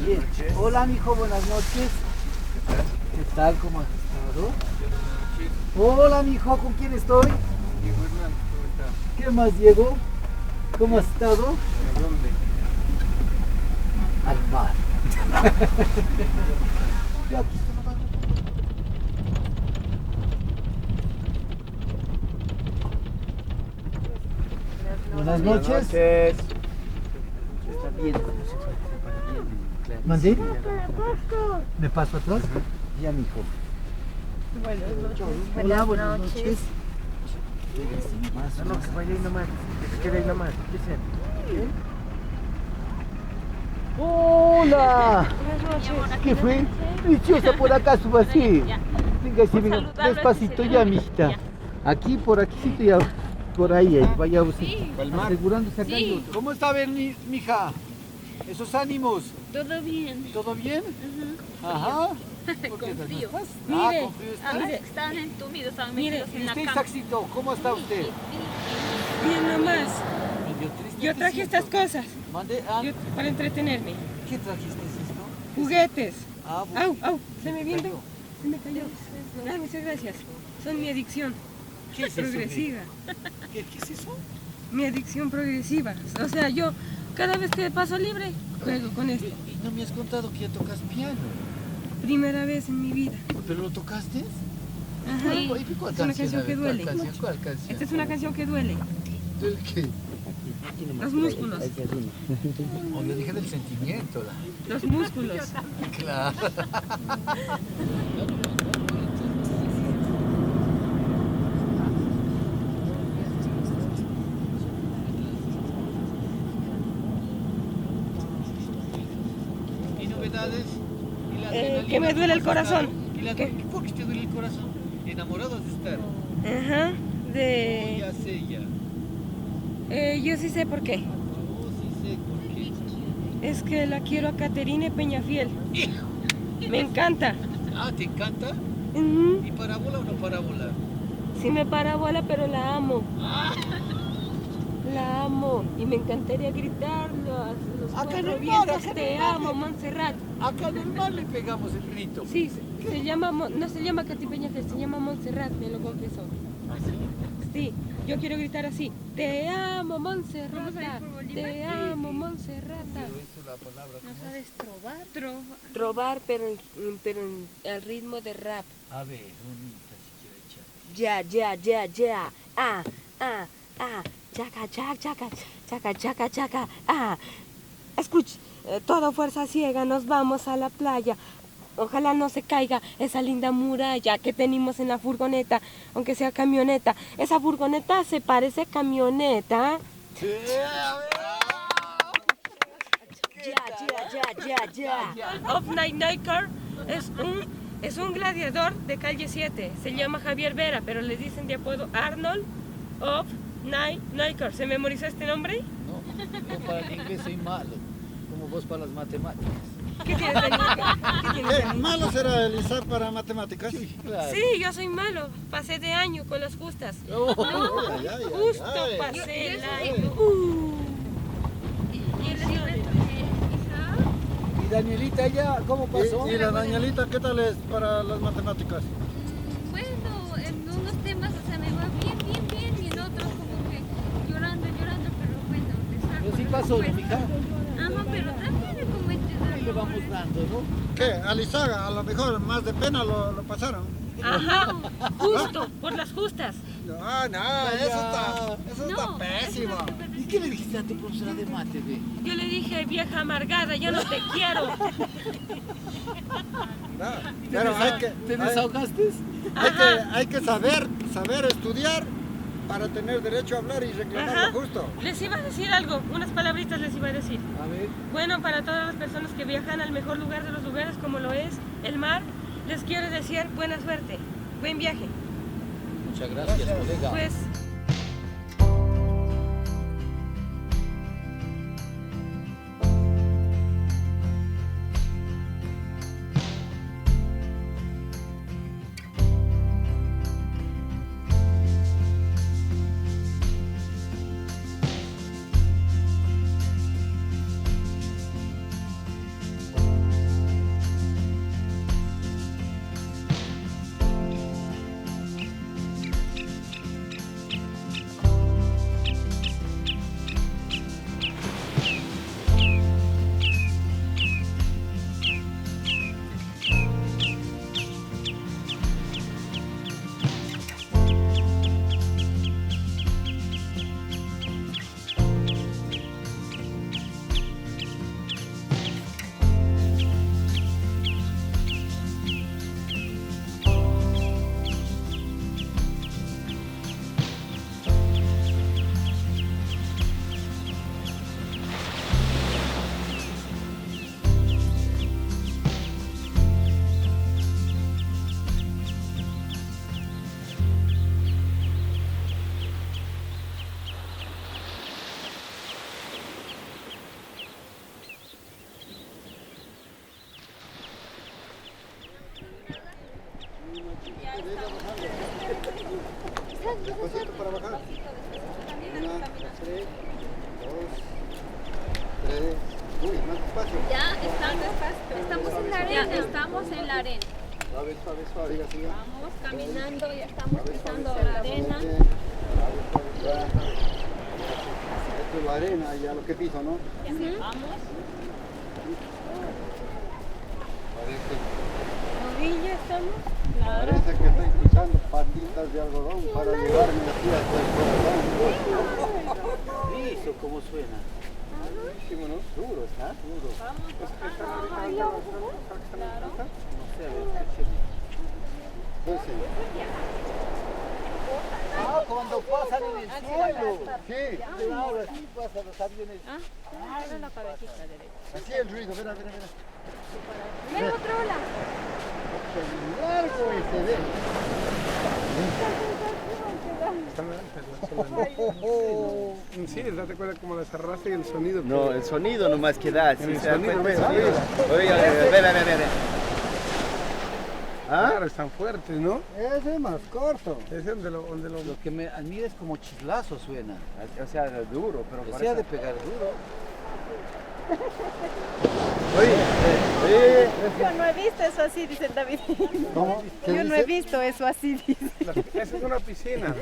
Bien. Hola, mijo, buenas noches. ¿Qué tal? ¿Cómo has estado? Hola, mijo, ¿con quién estoy? Diego Hernández, ¿cómo está? ¿Qué más, Diego? ¿Cómo has estado? ¿A dónde? Al mar. Yo aquí estoy nomás. Buenas noches. Está bien. ¿Mandé? ¿Me paso atrás? Ya, mijo. Hola, buenas noches. No, que vaya ahí nomás. Que se quede ahí nomás. ¿Qué sea? ¡Hola! ¿Qué fue? Dichosa, por acá suba así. Venga, sí, venga. Despacito ya, mijita. Aquí, por aquí, ya. Por ahí, vaya usted. Asegurándose acá y otro. ¿Cómo está, mija? ¿Esos ánimos? Todo bien. ¿Todo bien? Ajá. ¿Por qué Con frío. estás? Mire, con frío está. mire, están entumidos, están Mire, metidos ¿y en la usted, cama. Saxito, cómo está usted? Bien nomás. Medio triste. Yo traje estas cosas Mande, para entretenerme. ¿Qué trajiste esto? Juguetes. Bueno. Au, se me vino. Se me cayó. Ah, muchas gracias. Son mi adicción. ¿Qué es eso, progresiva. ¿Qué es eso? Mi adicción progresiva. O sea, yo cada vez que paso libre juego con esto. Y no me has contado que ya tocas piano. Primera vez en mi vida. ¿Pero lo tocaste? Ajá. Sí. Es una canción que duele. ¿Cuál canción? Esta es una canción que duele. ¿Del qué? Los músculos. O yo dije del sentimiento. Los músculos. Claro. ¿Y novedades? ¿Y la adrenalina? Que me duele el corazón. ¿Y la ¿Por qué te duele el corazón? ¿Enamorados de estar? Ajá. De... Ya sé ya. Yo sí sé por qué. Yo sí sé por qué. Es que la quiero a Caterine Peñafiel. Me encanta. Ah, ¿te encanta? Ujú. ¿Y parábola o no parábola? Sí me parabola, pero la amo. La amo. Y me encantaría gritarlo a los Acá en cuatro el mar, vientos. acá en Te el mar. amo, Montserrat. Acá en el mar le pegamos el grito. Sí, se llama, no se llama Katy Peñafiel, se llama Montserrat, me lo confesó. Sí, yo quiero gritar así. Te amo, Montserrata. Te amo, Montserrata. ¿No sabes trobar? Trobar, pero al ritmo de rap. A ver, bonita, si quiere echar. Ya. Chaca, chaca. Escucha, toda fuerza ciega, nos vamos a la playa. Ojalá no se caiga esa linda muralla que tenemos en la furgoneta, aunque sea camioneta. Esa furgoneta se parece a camioneta. Sí, a ver. Ya. Of Nighter es un gladiador de calle 7. Se llama Javier Vera, pero le dicen de apodo Arnold of Nighter. ¿Se memorizó este nombre? No, yo para el inglés soy malo, como vos para las matemáticas. ¿Qué tienes de ¿Malo será el ISAR para matemáticas? Claro. Sí, yo soy malo. Pasé de año con las justas. Ay. Justo pasé el año. ¿Y Danielita ya cómo pasó? ¿Y la Danielita qué tal es para las matemáticas? Bueno, en unos temas, o sea, me va bien, y en otros como que llorando, pero bueno, le saco. Pero sí pasó, ¿no, mija? Ajá, pero también es como Ahí le vamos dando, ¿no? ¿Qué? A Lizaga, a lo mejor más de pena lo pasaron. Ajá, justo, por las justas. No, eso está pésimo. ¿Y qué le dijiste a tu profesora de mate, ve? Yo le dije, vieja amargada, ya no te quiero. Pero ¿Te desahogaste? hay que saber estudiar para tener derecho a hablar y reclamar Ajá. lo justo. Les iba a decir algo, unas palabritas les iba a decir. A ver. Bueno, para todas las personas que viajan al mejor lugar de los lugares, como lo es el mar, les quiero desear buena suerte, buen viaje. Muchas gracias, colega. Pues Ya estamos en la arena. Suave, suave, suave, ya sigue. Vamos caminando, ya estamos pisando la arena. Esto es la arena, ya lo que piso, ¿no? Vamos. Rodilla estamos. Parece que estoy pisando patitas de algodón para llevarme aquí hasta el corazón. Liso, ¿cómo suena? Buenísimo, ¿no? Duro, ¿está? Duro. Ah, cuando pasan en el cielo. Sí. Claro, así pasan los aviones. Ahora la cabecita derecha. Así el ruido, mira, mira, mira. Ven otra ola. Largo y se ve. Sí, date cuenta como las arrastra y el sonido. No, el sonido nomás que da. El sonido, ve. Ve. ¿Ah? Claro, están fuertes, ¿no? Ese es más corto. Ese es donde lo... Lo que me admira es como chislazo suena. O sea, duro, pero Desea de pegar duro. Oye, Yo no he visto eso así, dice David. ¿Cómo? ¿Qué Yo no he dice? visto eso así, dice. Esa es una piscina.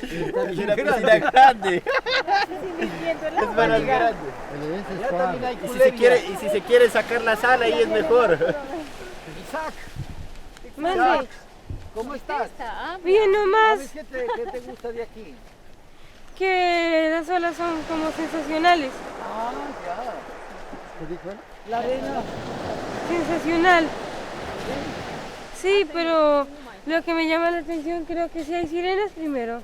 es una piscina grande. Es más grande. Ese es suave. Y si se quiere sacar la sala, ahí es mejor. Isaac, Mande. ¿cómo estás? Bien nomás. ¿Qué te gusta de aquí? Que las olas son como sensacionales. Ah, ya. ¿Qué dijo él? La arena. Sensacional. Sí, pero lo que me llama la atención creo que sí hay sirenas primero.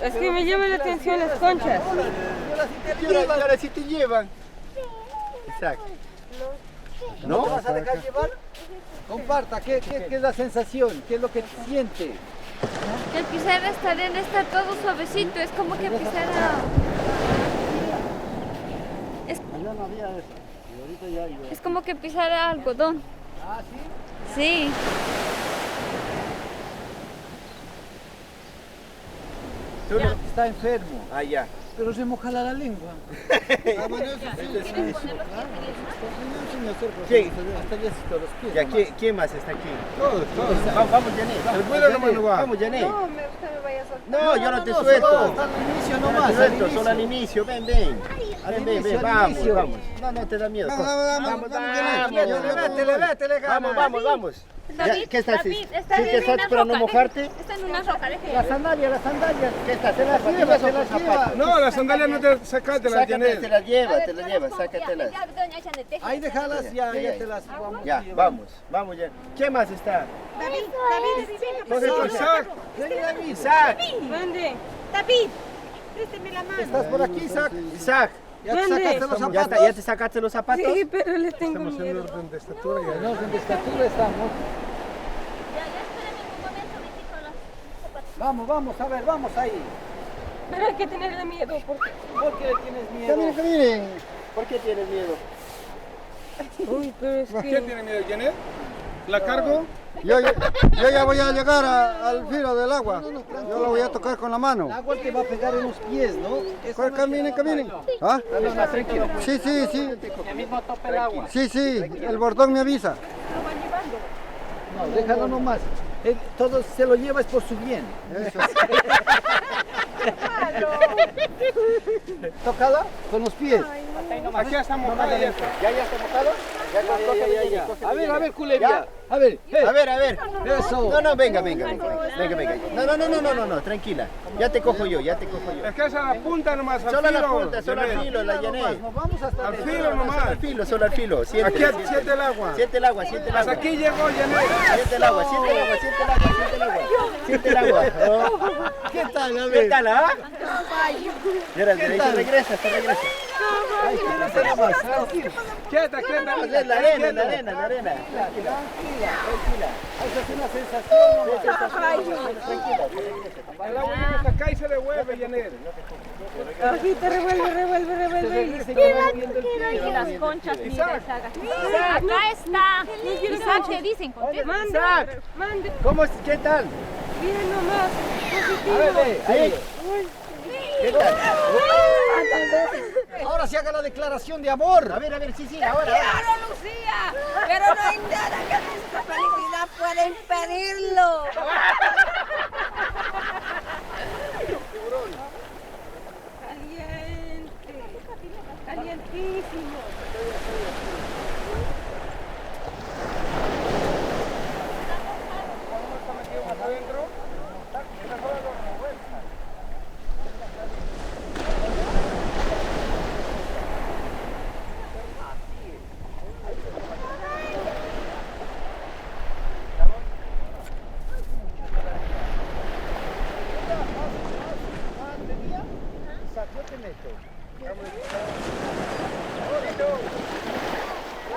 Es que me llama la atención las conchas. Y ahora sí te llevan. Exacto. ¿No te vas a dejar llevar? Comparta, ¿qué es la sensación? ¿Qué es lo que siente? Que al pisar esta arena está todo suavecito, es como que pisar Allá no había eso. Y ahorita ya hay. es como que pisar algodón. Ah, ¿sí? Sí. Tú no- Está enfermo, Ah, ya. pero se moja la lengua. Ah, bueno, eso sí. ¿Quién? Hasta ya se los pies. Ya, ¿quién más está aquí? Todos. Vamos, Janet. El vuelo nomás no va. Vamos, Janet. No, usted me vaya a soltar. No, yo no te no, suelto. solo hasta el inicio Yo no nomás, te al suelto, inicio. solo al inicio. Ven. inicio. Vamos. No te da miedo. Vamos, Vamos. David, ¿Qué estás? David, ¿Sí está que en estás una para no roca, mojarte? Está en una roca, déjelo. Las sandalias. ¿Qué estás? Te las lleva. No, las sandalias no te sacaste, las Sácate, tienes. te las llevas, sácatelas. Ahí déjalas, ya te las vamos. Ya, vamos ya. ¿Quién más está? Isaac. Mande. David, présteme la mano. ¿Estás por aquí, Isaac? Isaac. ¿Ya te sacaste los zapatos? ¿Ya te sacaste los zapatos? Sí, pero le tengo Estamos en miedo. orden de estatura. En orden de estatura estamos. Vamos, a ver, vamos ahí. Pero hay que tenerle miedo porque... ¿Por qué le tienes miedo? Caminen. ¿Por qué tienes miedo? Uy, pero es ¿Qué que... tiene miedo, Janet? ¿La cargo? Yo ya voy a llegar al filo del agua. Yo lo voy a tocar con la mano. El agua te va a pegar en los pies, ¿no? Pues caminen. ¿Ah? No, tranquilo. Sí. Ya mismo topa el agua. Sí, el bordón me avisa. No, déjalo nomás. Todo se lo lleva es por su bien. Eso. Tócala con los pies. Aquí ya está mojada. Ya está. ¿Ya está mojado? A ver, culebra. A ver. A ver. Eso. No, venga. No, tranquila. Ya te cojo yo. Es que esa es la punta nomás, al Solo filo. la punta, solo al filo, la Janet. Nos vamos hasta Al filo nomás. Solo al filo. Aquí siente el agua. Siente el agua. Hasta aquí llegó, Janet. Siente el agua. ¿Qué tal? A ver. ¿Qué tal, ah? Mira, te regresa. Ay, quédate nomás, tranquilo. Quieta. La arena. Tranquila. Esa es una sensación nomás. El agua llega hasta acá y se devuelve, Janet. Así te revuelve. Y las conchas, mira, acá está. Isaac, te dicen, contesta. Mande. ¿Cómo es? ¿Qué tal? Bien nomás. Ahí. ¿Qué tal? Ahora se haga la declaración de amor. A ver, sí, ahora. ¡Claro, Lucía! Pero no hay nada que nuestra felicidad pueda impedirlo. Calientísimo.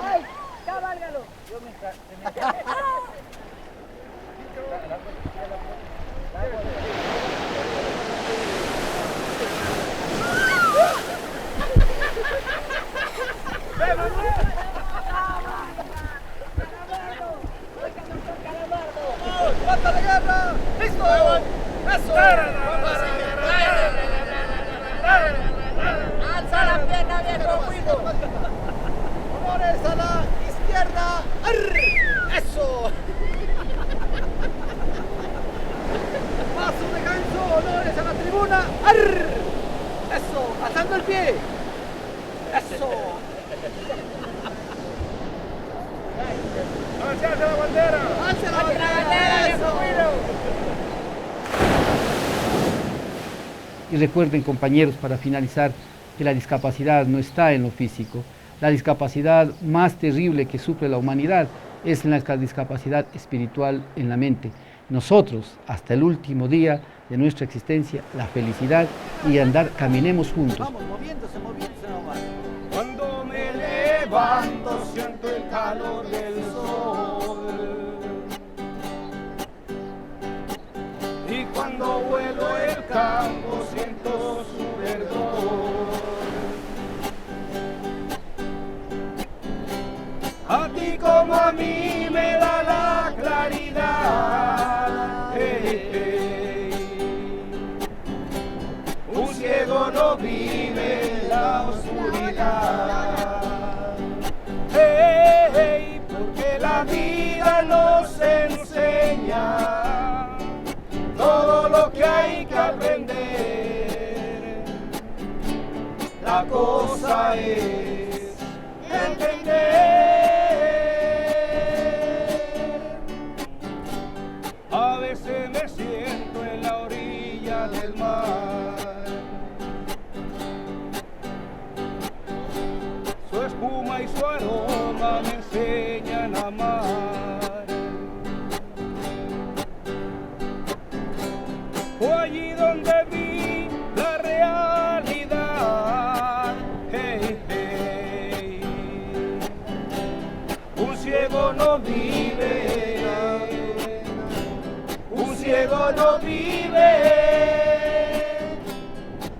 ¡Ay! ¡Cabálgalo! ¡Basta de guerra! ¡Listo! ¡Eso! ¡Alza la pierna, viejo cuido! ¡Honores a la izquierda! ¡Arr! ¡Eso! ¡Paso de ganso! ¡Honores a la tribuna! ¡Arr! ¡Eso! ¡Alzando el pie! ¡Eso! ¡Alza la bandera! ¡Alza la bandera, viejo cuido! Y recuerden, compañeros, para finalizar, que la discapacidad no está en lo físico. La discapacidad más terrible que sufre la humanidad es la discapacidad espiritual en la mente. Nosotros, hasta el último día de nuestra existencia, la felicidad y caminemos juntos. Vamos, moviéndose nomás. Cuando me levanto siento el calor del sol. Y cuando vuelo el campo siento su verdor. A ti como a mí me da la claridad. Un ciego no vive en la oscuridad. Porque la vida nos enseña todo lo que hay que aprender. La cosa es entender. A veces me siento en la orilla del mar. Su espuma y su aroma me enseñan a amar. Fue allí donde vi la realidad. Un ciego no vive, un ciego no vive,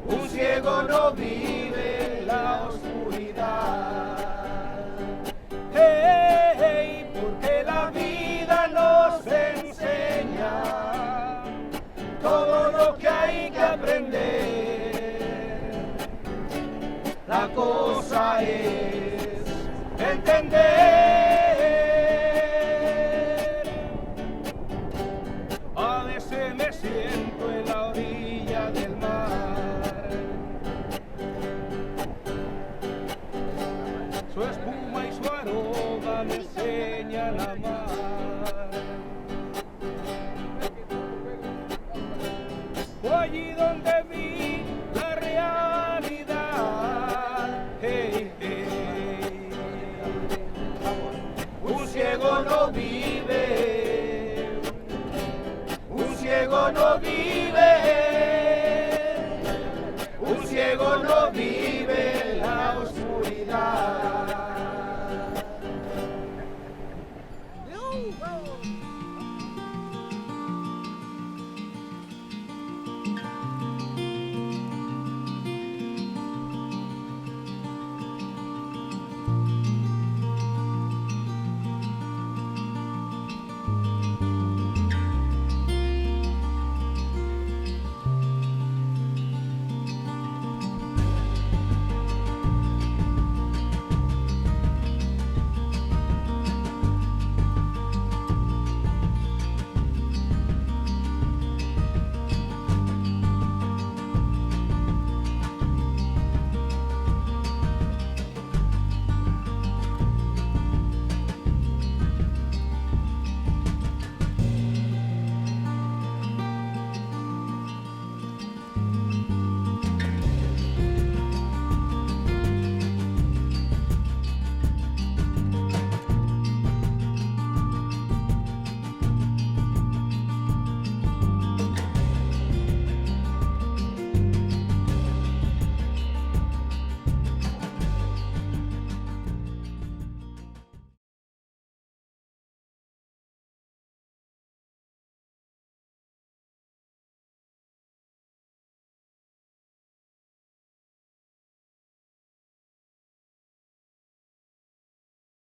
un ciego no vive en la oscuridad. Porque la vida nos enseña todo lo que hay que aprender. La cosa es entender. A veces me siento en la orilla del mar. Su espuma y su aroma me enseñan a amar. Fue allí donde vi